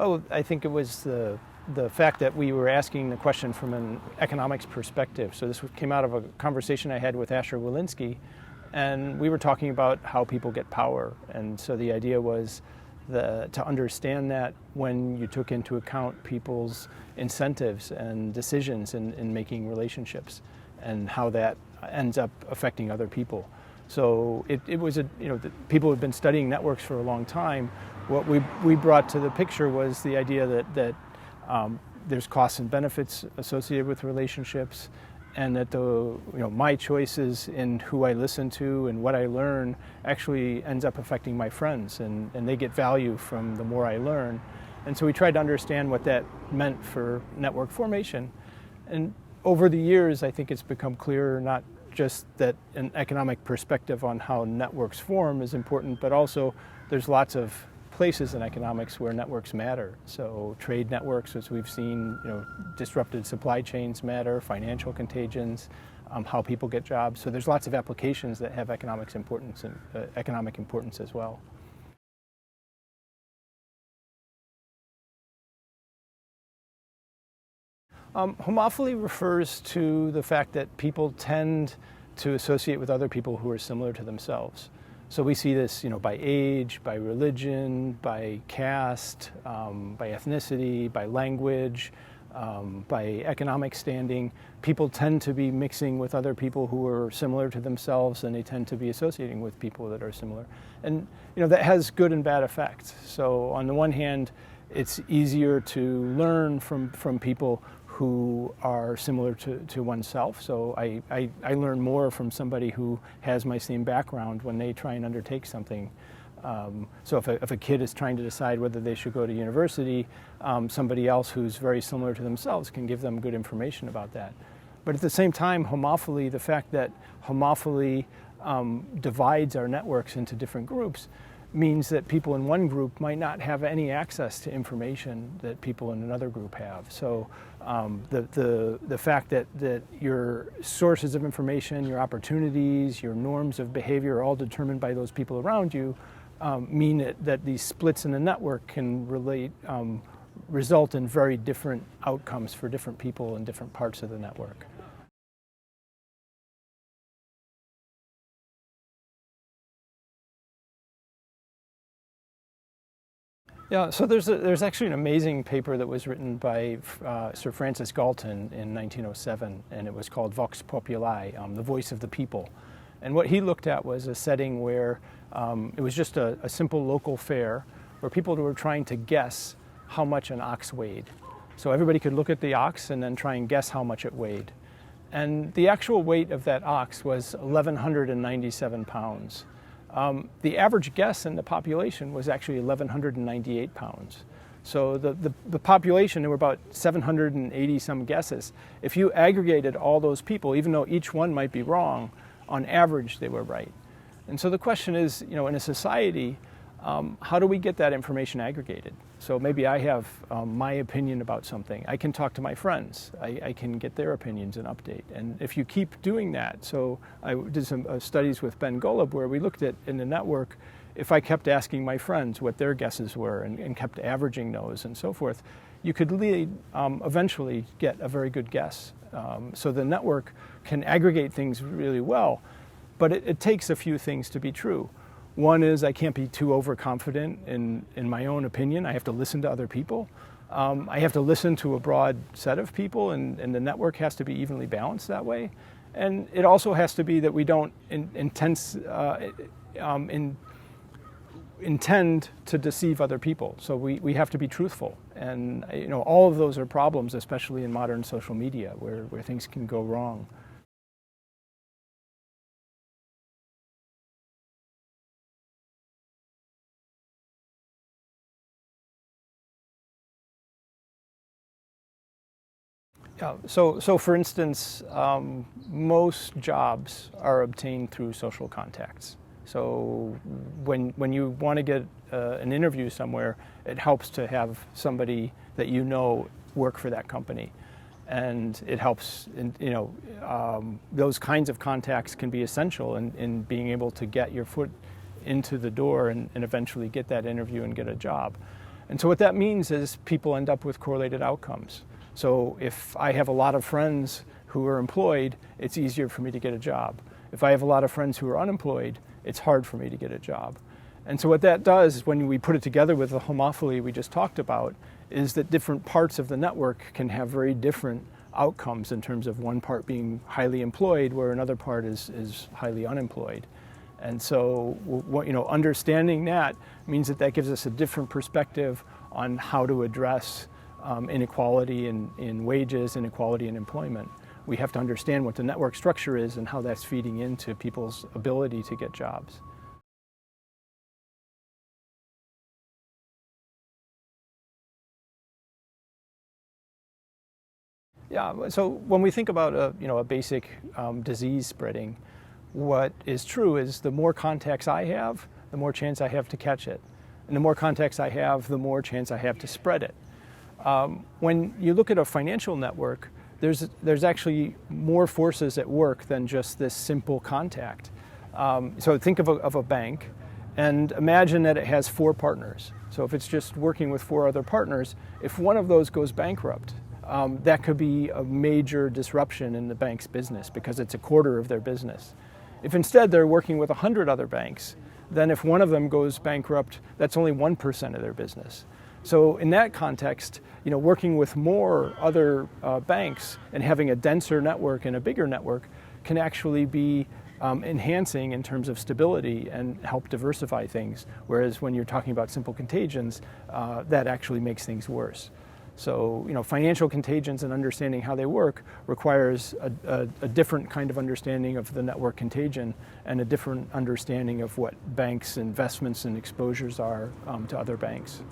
Oh, I think it was the fact that we were asking the question from an economics perspective. So this came out of a conversation I had with Asher Walensky, and we were talking about how people get power. And so the idea was to understand that when you took into account people's incentives and decisions in making relationships and how that ends up affecting other people. So it was people have been studying networks for a long time. What we brought to the picture was the idea that there's costs and benefits associated with relationships, and that my choices in who I listen to and what I learn actually ends up affecting my friends, and they get value from the more I learn. And so we tried to understand what that meant for network formation. And over the years, I think it's become clearer not just that an economic perspective on how networks form is important, but also there's lots of places in economics where networks matter. So trade networks, as we've seen, disrupted supply chains matter, financial contagions, how people get jobs. So there's lots of applications that have economic importance as well. Homophily refers to the fact that people tend to associate with other people who are similar to themselves. So we see this, by age, by religion, by caste, by ethnicity, by language, by economic standing. People tend to be mixing with other people who are similar to themselves, and they tend to be associating with people that are similar. And that has good and bad effects. So on the one hand, it's easier to learn from people who are similar to oneself. So I learn more from somebody who has my same background when they try and undertake something. So if a kid is trying to decide whether they should go to university, somebody else who's very similar to themselves can give them good information about that. But at the same time, homophily, the fact that homophily divides our networks into different groups, means that people in one group might not have any access to information that people in another group have. So the fact that your sources of information, your opportunities, your norms of behavior are all determined by those people around you mean that these splits in the network can result in very different outcomes for different people in different parts of the network. Yeah, so there's actually an amazing paper that was written by Sir Francis Galton in 1907, and it was called Vox Populi, the voice of the people. And what he looked at was a setting where it was just a simple local fair where people were trying to guess how much an ox weighed. So everybody could look at the ox and then try and guess how much it weighed. And the actual weight of that ox was 1,197 pounds. The average guess in the population was actually 1,198 pounds. So the population, there were about 780 some guesses. If you aggregated all those people, even though each one might be wrong, on average they were right. And so the question is, in a society, how do we get that information aggregated? So maybe I have my opinion about something. I can talk to my friends. I can get their opinions and update. And if you keep doing that, so I did some studies with Ben Golub where we looked at in the network, if I kept asking my friends what their guesses were and kept averaging those and so forth, you could eventually get a very good guess. So the network can aggregate things really well, but it takes a few things to be true. One is I can't be too overconfident in my own opinion. I have to listen to other people. I have to listen to a broad set of people, and the network has to be evenly balanced that way. And it also has to be that we don't intend to deceive other people. So we have to be truthful. And all of those are problems, especially in modern social media, where things can go wrong. Yeah, so for instance, most jobs are obtained through social contacts. So when you want to get an interview somewhere, it helps to have somebody that work for that company. And it helps, those kinds of contacts can be essential in being able to get your foot into the door and eventually get that interview and get a job. And so what that means is people end up with correlated outcomes. So if I have a lot of friends who are employed, it's easier for me to get a job. If I have a lot of friends who are unemployed, it's hard for me to get a job. And so what that does, when we put it together with the homophily we just talked about, is that different parts of the network can have very different outcomes in terms of one part being highly employed where another part is highly unemployed. And so understanding that means that gives us a different perspective on how to address inequality in wages, inequality in employment. We have to understand what the network structure is and how that's feeding into people's ability to get jobs. Yeah, so when we think about a basic disease spreading, what is true is the more contacts I have, the more chance I have to catch it. And the more contacts I have, the more chance I have to spread it. When you look at a financial network, there's actually more forces at work than just this simple contact. So think of a bank and imagine that it has 4 partners. So if it's just working with 4 other partners, if one of those goes bankrupt, that could be a major disruption in the bank's business because it's a quarter of their business. If instead they're working with 100 other banks, then if one of them goes bankrupt, that's only 1% of their business. So in that context, working with more other banks and having a denser network and a bigger network can actually be enhancing in terms of stability and help diversify things. Whereas when you're talking about simple contagions, that actually makes things worse. So, financial contagions and understanding how they work requires a different kind of understanding of the network contagion and a different understanding of what banks' investments and exposures are to other banks.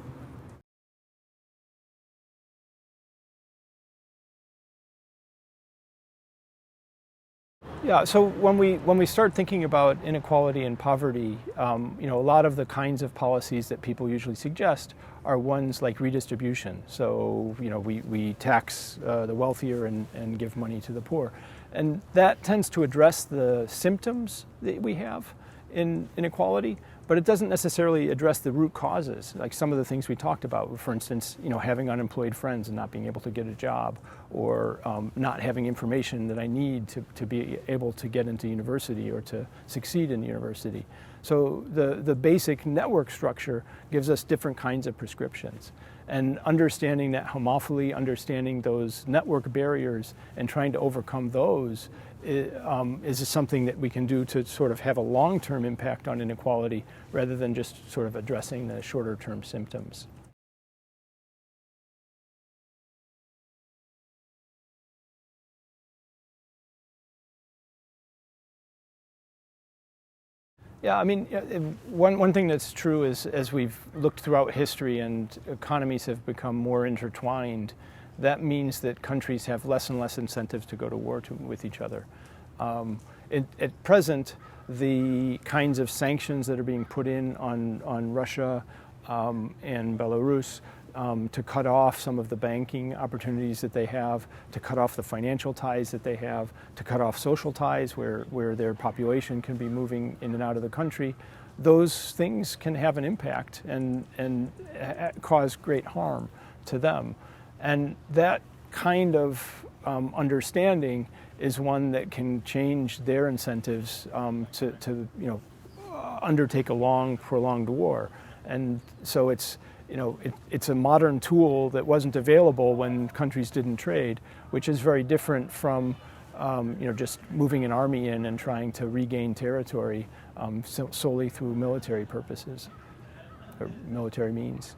Yeah, so when we start thinking about inequality and poverty, a lot of the kinds of policies that people usually suggest are ones like redistribution. So, we tax the wealthier and give money to the poor. And that tends to address the symptoms that we have in inequality, but it doesn't necessarily address the root causes, like some of the things we talked about. For instance, having unemployed friends and not being able to get a job, or not having information that I need to be able to get into university or to succeed in university. So the basic network structure gives us different kinds of prescriptions. And understanding that homophily, understanding those network barriers and trying to overcome those is something that we can do to sort of have a long-term impact on inequality rather than just sort of addressing the shorter-term symptoms. Yeah, I mean, one thing that's true is as we've looked throughout history and economies have become more intertwined, that means that countries have less and less incentives to go to war with each other. At present, the kinds of sanctions that are being put in on Russia and Belarus to cut off some of the banking opportunities that they have, to cut off the financial ties that they have, to cut off social ties where their population can be moving in and out of the country, those things can have an impact and cause great harm to them. And that kind of understanding is one that can change their incentives to undertake a long, prolonged war. And so it's a modern tool that wasn't available when countries didn't trade, which is very different from just moving an army in and trying to regain territory solely through military purposes or military means.